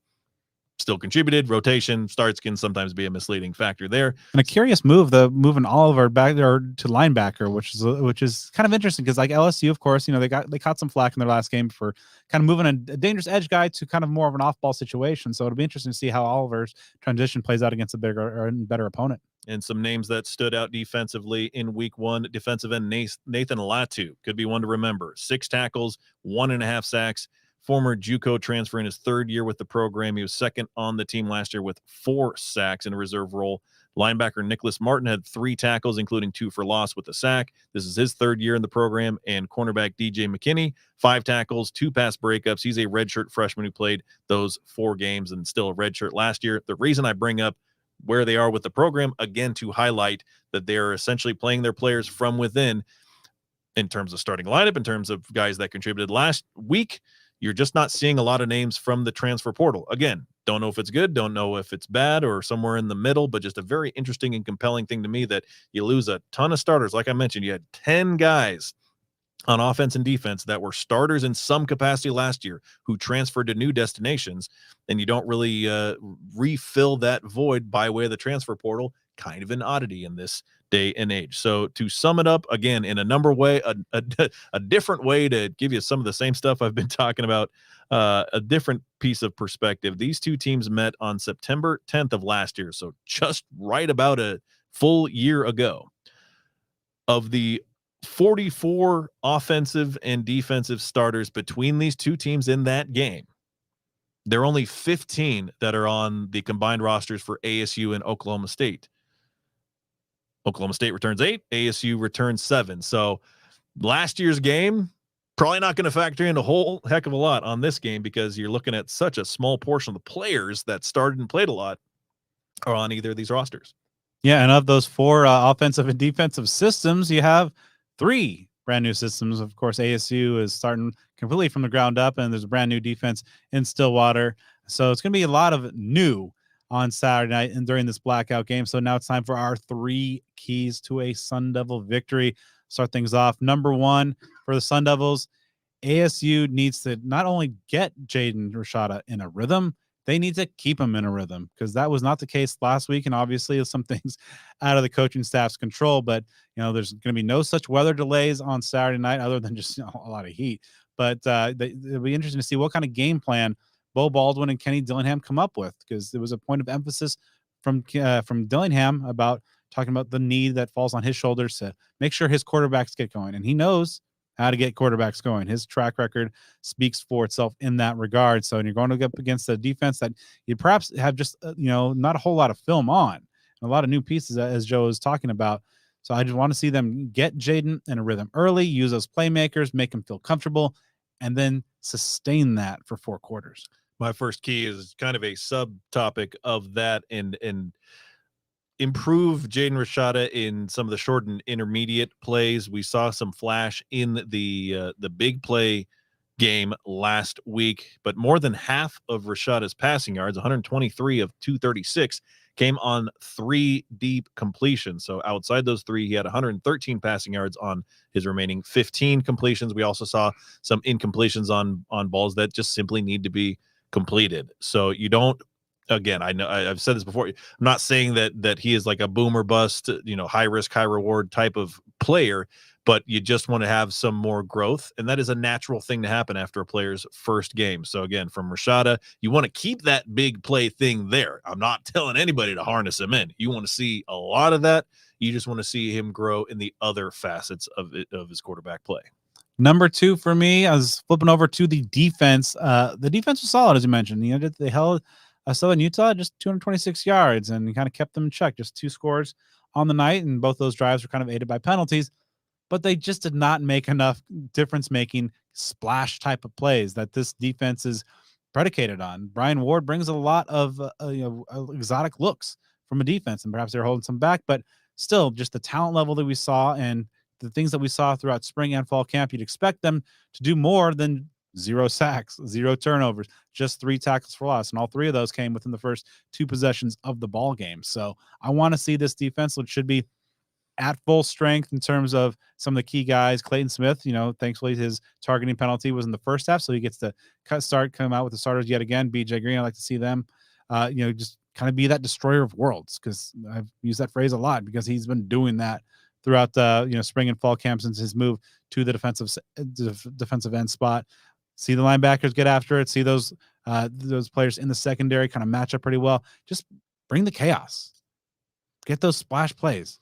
Still contributed. Rotation starts can sometimes be a misleading factor there. And a curious move, the moving Oliver back there to linebacker, which is kind of interesting because like LSU, of course, they caught some flack in their last game for kind of moving a dangerous edge guy to kind of more of an off-ball situation. So it'll be interesting to see how Oliver's transition plays out against a bigger or better opponent. And some names that stood out defensively in week 1, defensive end Nathan Latu could be one to remember. 6 tackles, 1.5 sacks. Former JUCO transfer in his 3rd year with the program. He was second on the team last year with 4 sacks in a reserve role. Linebacker Nicholas Martin had 3 tackles, including 2 for loss with a sack. This is his 3rd year in the program. And cornerback DJ McKinney, 5 tackles, 2 pass breakups. He's a redshirt freshman who played those 4 games and still a redshirt last year. The reason I bring up where they are with the program, again, to highlight that they're essentially playing their players from within in terms of starting lineup, in terms of guys that contributed last week. You're just not seeing a lot of names from the transfer portal. Again, don't know if it's good, don't know if it's bad or somewhere in the middle, but just a very interesting and compelling thing to me that you lose a ton of starters. Like I mentioned, you had 10 guys on offense and defense that were starters in some capacity last year who transferred to new destinations, and you don't really refill that void by way of the transfer portal. Kind of an oddity in this day and age. So to sum it up, again, in a number way, a different way to give you some of the same stuff I've been talking about, a different piece of perspective. These two teams met on September 10th of last year, so just right about a full year ago. Of the 44 offensive and defensive starters between these two teams in that game, there are only 15 that are on the combined rosters for ASU and Oklahoma State. Oklahoma State returns 8, ASU returns 7. So last year's game, probably not going to factor in a whole heck of a lot on this game because you're looking at such a small portion of the players that started and played a lot are on either of these rosters. Yeah, and of those 4 offensive and defensive systems, you have 3 brand new systems. Of course, ASU is starting completely from the ground up, and there's a brand new defense in Stillwater. So it's going to be a lot of new on Saturday night and during this blackout game. So now it's time for our 3 keys to a Sun Devil victory. Start things off. Number 1 for the Sun Devils, ASU needs to not only get Jaden Rashada in a rhythm, they need to keep him in a rhythm, because that was not the case last week. And obviously some things out of the coaching staff's control, but there's going to be no such weather delays on Saturday night other than just a lot of heat. But it'll be interesting to see what kind of game plan Bo Baldwin and Kenny Dillingham come up with, because there was a point of emphasis from Dillingham about talking about the need that falls on his shoulders to make sure his quarterbacks get going. And he knows how to get quarterbacks going. His track record speaks for itself in that regard. So, and you're going to go up against a defense that you perhaps have just, not a whole lot of film on, and a lot of new pieces, as Joe is talking about. So I just want to see them get Jaden in a rhythm early, use those playmakers, make him feel comfortable, and then sustain that for 4 quarters. My first key is kind of a subtopic of that, and improve Jaden Rashada in some of the short and intermediate plays. We saw some flash in the big play game last week, but more than half of Rashada's passing yards, 123 of 236, came on 3 deep completions. So outside those 3, he had 113 passing yards on his remaining 15 completions. We also saw some incompletions on balls that just simply need to be completed. So you don't, again, I know I've said this before, I'm not saying that he is like a boom or bust, high risk, high reward type of player, but you just want to have some more growth. And that is a natural thing to happen after a player's first game. So again, from Rashada, you want to keep that big play thing there. I'm not telling anybody to harness him in. You want to see a lot of that. You just want to see him grow in the other facets of his quarterback play. Number 2 for me, I was flipping over to the defense. The defense was solid, as you mentioned. They held Southern Utah just 226 yards and kind of kept them in check. Just 2 scores on the night, and both those drives were kind of aided by penalties. But they just did not make enough difference-making splash type of plays that this defense is predicated on. Brian Ward brings a lot of exotic looks from a defense, and perhaps they're holding some back, but still, just the talent level that we saw and the things that we saw throughout spring and fall camp, you'd expect them to do more than 0 sacks, 0 turnovers, just 3 tackles for loss. And all 3 of those came within the first 2 possessions of the ball game. So I want to see this defense, which should be at full strength in terms of some of the key guys. Clayton Smith, thankfully his targeting penalty was in the first half, so he gets to come out with the starters yet again. BJ Green, I like to see them, just kind of be that destroyer of worlds, because I've used that phrase a lot because he's been doing that throughout the spring and fall camp since his move to the defensive end spot. See the linebackers get after it. See those players in the secondary kind of match up pretty well. Just bring the chaos. Get those splash plays.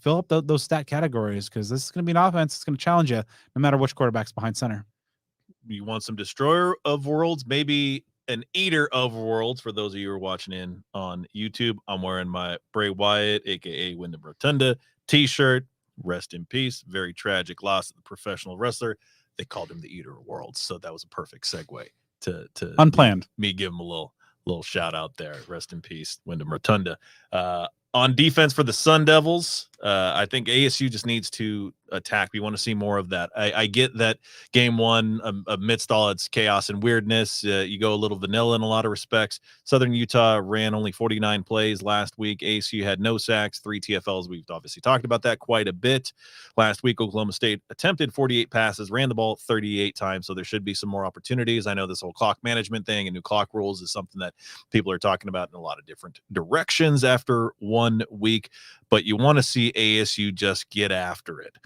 Fill up those stat categories, because this is going to be an offense that's going to challenge you no matter which quarterback's behind center. You want some destroyer of worlds, maybe an eater of worlds. For those of you who are watching in on YouTube, I'm wearing my Bray Wyatt, aka Wyndham Rotunda t-shirt. Rest in peace. Very tragic loss of the professional wrestler. They called him the eater of worlds, so that was a perfect segue to unplanned me give him a Little shout out there. Rest in peace, Wyndham Rotunda. On defense for the Sun Devils, I think ASU just needs to attack. We want to see more of that. I get that game one, amidst all its chaos and weirdness, you go a little vanilla in a lot of respects. Southern Utah ran only 49 plays last week. ASU had no sacks, 3 TFLs. We've obviously talked about that quite a bit. Last week, Oklahoma State attempted 48 passes, ran the ball 38 times, so there should be some more opportunities. I know this whole clock management thing and new clock rules is something that people are talking about in a lot of different directions after 1 week, but you want to see ASU just get after it.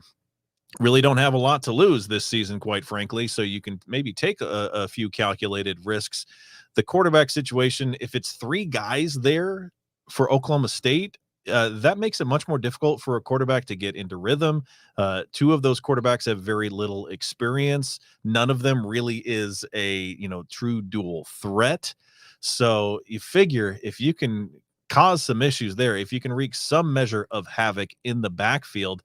Really don't have a lot to lose this season, quite frankly, so you can maybe take a few calculated risks. The quarterback situation, if it's 3 guys there for Oklahoma State, that makes it much more difficult for a quarterback to get into rhythm. 2 of those quarterbacks have very little experience. None of them really is a true dual threat. So you figure if you can cause some issues there, if you can wreak some measure of havoc in the backfield,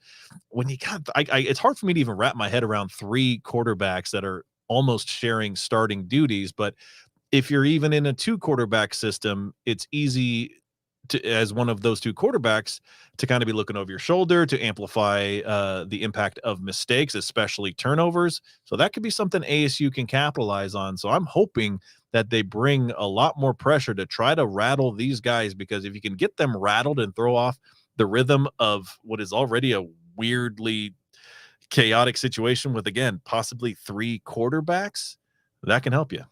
when you got, it's hard for me to even wrap my head around 3 quarterbacks that are almost sharing starting duties. But if you're even in a 2 quarterback system, it's easy to, as one of those 2 quarterbacks, to kind of be looking over your shoulder to amplify the impact of mistakes, especially turnovers. So that could be something ASU can capitalize on. So I'm hoping that they bring a lot more pressure to try to rattle these guys, because if you can get them rattled and throw off the rhythm of what is already a weirdly chaotic situation with, again, possibly 3 quarterbacks, that can help you.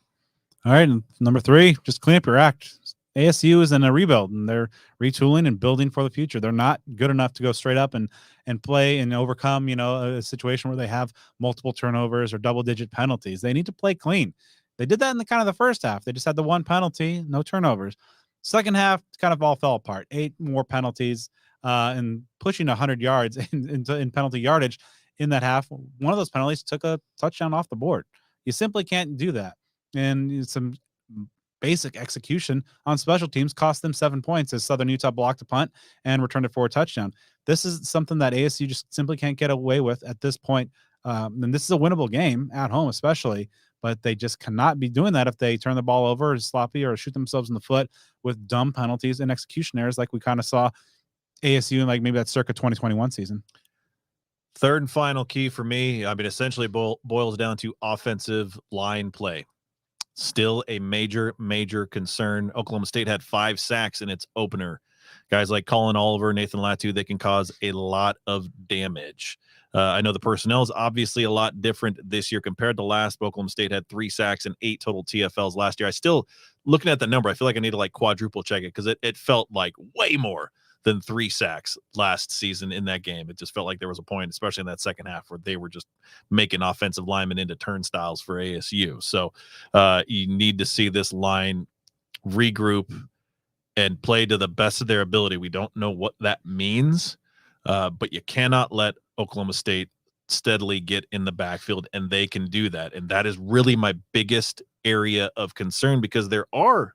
All right, and number 3, just clean up your act. ASU is in a rebuild, and they're retooling and building for the future. They're not good enough to go straight up and play and overcome, a situation where they have multiple turnovers or double-digit penalties. They need to play clean. They did that in the kind of the first half. They just had the 1 penalty, no turnovers. Second half, kind of all fell apart. 8 more penalties and pushing 100 yards in penalty yardage in that half. One of those penalties took a touchdown off the board. You simply can't do that. And some basic execution on special teams cost them 7 points as Southern Utah blocked a punt and returned it for a touchdown. This is something that ASU just simply can't get away with at this point. And this is a winnable game at home, especially, but they just cannot be doing that if they turn the ball over, or sloppy, or shoot themselves in the foot with dumb penalties and execution errors like we kind of saw ASU in like maybe that circa 2021 season. Third and final key for me, I mean, essentially boils down to offensive line play. Still a major, major concern. Oklahoma State had 5 sacks in its opener. Guys like Colin Oliver, Nathan Latu, they can cause a lot of damage. I know the personnel is obviously a lot different this year compared to last. Oklahoma State had 3 sacks and 8 total TFLs last year. I still, looking at the number, I feel like I need to like quadruple check it, because it felt like way more than 3 sacks last season in that game. It just felt like there was a point, especially in that second half, where they were just making offensive linemen into turnstiles for ASU. So you need to see this line regroup and play to the best of their ability. We don't know what that means, but you cannot let Oklahoma State steadily get in the backfield, and they can do that. And that is really my biggest area of concern, because there are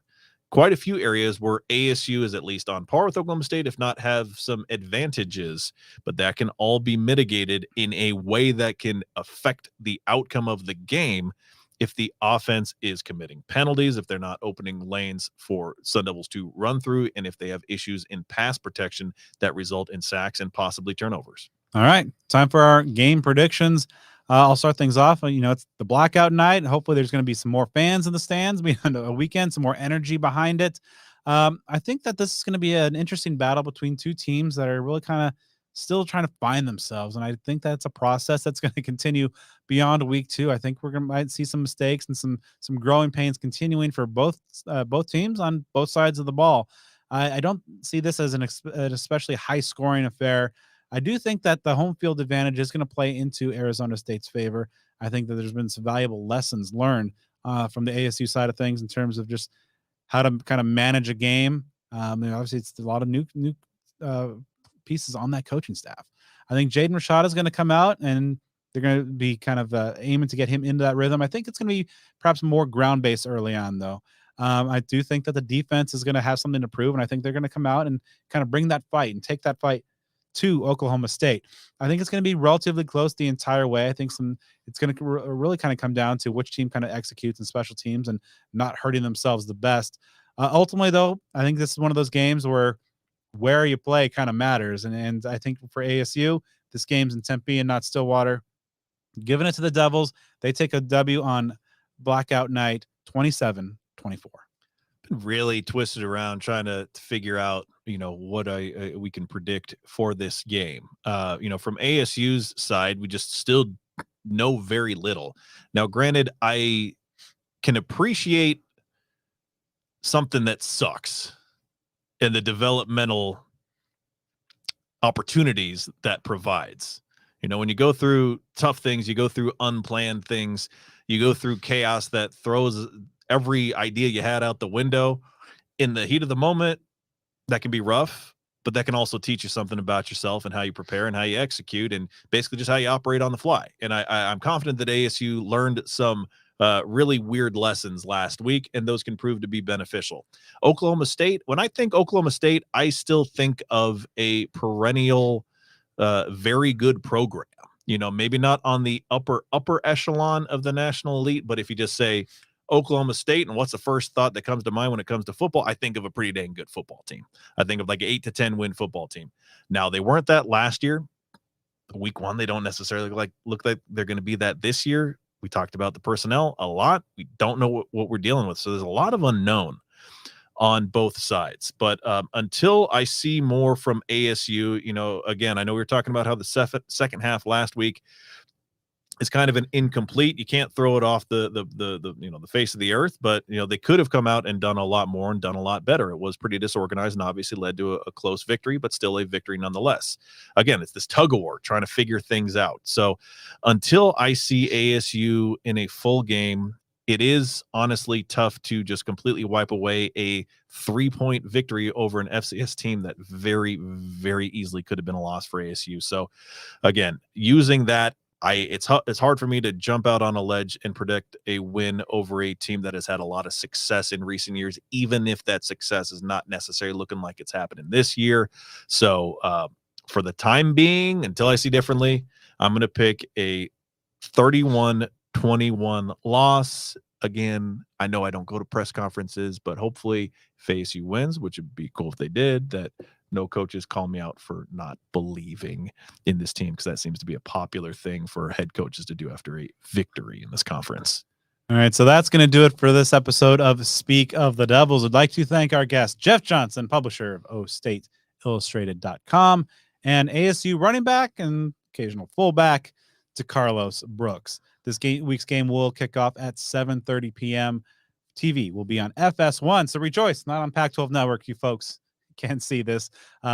quite a few areas where ASU is at least on par with Oklahoma State, if not have some advantages, but that can all be mitigated in a way that can affect the outcome of the game if the offense is committing penalties, if they're not opening lanes for Sun Devils to run through, and if they have issues in pass protection that result in sacks and possibly turnovers. All right, time for our game predictions. I'll start things off. It's the blackout night. Hopefully there's going to be some more fans in the stands behind a weekend, some more energy behind it. I think that this is going to be an interesting battle between 2 teams that are really kind of still trying to find themselves. And I think that's a process that's going to continue beyond week 2. I think might see some mistakes and some growing pains continuing for both teams on both sides of the ball. I don't see this as an especially high scoring affair. I do think that the home field advantage is going to play into Arizona State's favor. I think that there's been some valuable lessons learned from the ASU side of things in terms of just how to kind of manage a game. Obviously, it's a lot of new pieces on that coaching staff. I think Jaden Rashada is going to come out, and they're going to be kind of aiming to get him into that rhythm. I think it's going to be perhaps more ground-based early on, though. I do think that the defense is going to have something to prove, and I think they're going to come out and kind of bring that fight and take that fight to Oklahoma State. I think it's going to be relatively close the entire way. I think it's going to really kind of come down to which team kind of executes in special teams and not hurting themselves the best. Ultimately, though, I think this is one of those games where you play kind of matters. And I think for ASU, this game's in Tempe and not Stillwater. Giving it to the Devils. They take a W on blackout night, 27-24. Really twisted around trying to figure out, what we can predict for this game. From ASU's side, we just still know very little. Now, granted, I can appreciate something that sucks and the developmental opportunities that provides. When you go through tough things, you go through unplanned things, you go through chaos that throws every idea you had out the window. In the heat of the moment, that can be rough, but that can also teach you something about yourself and how you prepare and how you execute and basically just how you operate on the fly. And I'm confident that ASU learned some really weird lessons last week, and those can prove to be beneficial. Oklahoma State, when I think Oklahoma State, I still think of a perennial, very good program. Maybe not on the upper echelon of the national elite, but if you just say Oklahoma State and what's the first thought that comes to mind when it comes to football, I think of a pretty dang good football team. I think of like an 8 to 10 win football team. Now, they weren't that last year. Week one, they don't necessarily look like they're going to be that this year. We talked about the personnel a lot. We don't know what we're dealing with. So there's a lot of unknown on both sides. But until I see more from ASU, again, I know we were talking about how the second half last week is kind of an incomplete. You can't throw it off the face of the earth, but they could have come out and done a lot more and done a lot better. It was pretty disorganized and obviously led to a close victory, but still a victory nonetheless. Again, it's this tug of war trying to figure things out. So until I see ASU in a full game, it is honestly tough to just completely wipe away a 3-point victory over an FCS team that very, very easily could have been a loss for ASU. So again, using that, it's hard for me to jump out on a ledge and predict a win over a team that has had a lot of success in recent years, even if that success is not necessarily looking like it's happening this year. So for the time being, until I see differently, I'm going to pick a 31-21 loss. Again, I know I don't go to press conferences, but hopefully if ASU wins, which would be cool if they did, that no coaches call me out for not believing in this team, because that seems to be a popular thing for head coaches to do after a victory in this conference. All right, so that's going to do it for this episode of Speak of the Devils. I'd like to thank our guest, Jeff Johnson, publisher of OStateIllustrated.com, and ASU running back and occasional fullback to Carlos Brooks. This week's game will kick off at 7:30 p.m. TV will be on FS1, so rejoice, not on Pac-12 Network, you folks can see this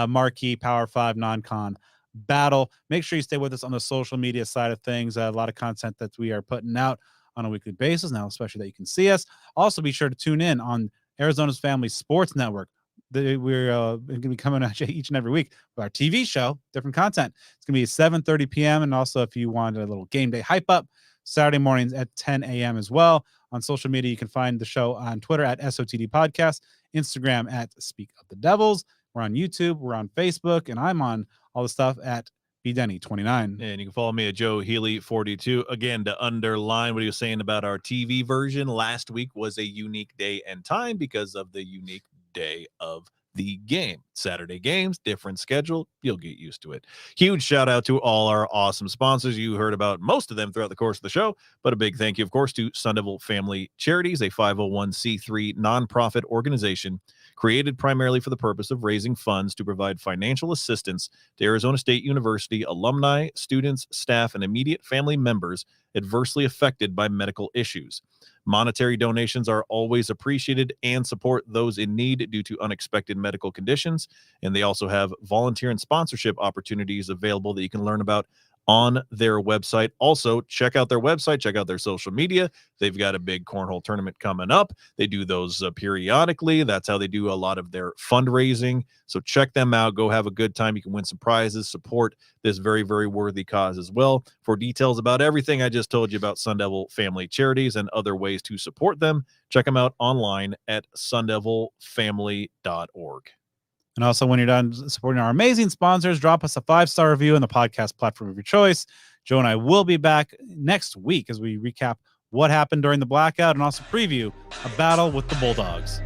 marquee Power 5 non-con battle. Make sure you stay with us on the social media side of things. A lot of content that we are putting out on a weekly basis now, especially that you can see us. Also, be sure to tune in on Arizona's Family Sports Network. We're going to be coming at you each and every week with our TV show, different content. It's going to be 7:30 p.m. And also, if you want a little game day hype up, Saturday mornings at 10 a.m. as well. On social media, you can find the show on Twitter at SOTD Podcast, Instagram at Speak of the Devils. We're on YouTube, we're on Facebook, and I'm on all the stuff at BDenny29. And you can follow me at Joe Healy42. Again, to underline what he was saying about our TV version, last week was a unique day and time because of the unique day of the game. Saturday games, different schedule. You'll get used to it. Huge shout out to all our awesome sponsors. You heard about most of them throughout the course of the show, but a big thank you, of course, to Sun Devil Family Charities, a 501c3 nonprofit organization created primarily for the purpose of raising funds to provide financial assistance to Arizona State University alumni, students, staff, and immediate family members adversely affected by medical issues. Monetary donations are always appreciated and support those in need due to unexpected medical conditions. And they also have volunteer and sponsorship opportunities available that you can learn about on their website. Also, check out their website, check out their social media. They've got a big cornhole tournament coming up. They do those periodically. That's how they do a lot of their fundraising. So check them out. Go have a good time. You can win some prizes, support this very, very worthy cause as well. For details about everything I just told you about Sun Devil Family Charities and other ways to support them, check them out online at sundevilfamily.org. And also, when you're done supporting our amazing sponsors, drop us a 5-star review on the podcast platform of your choice. Joe and I will be back next week as we recap what happened during the blackout and also preview a battle with the Bulldogs.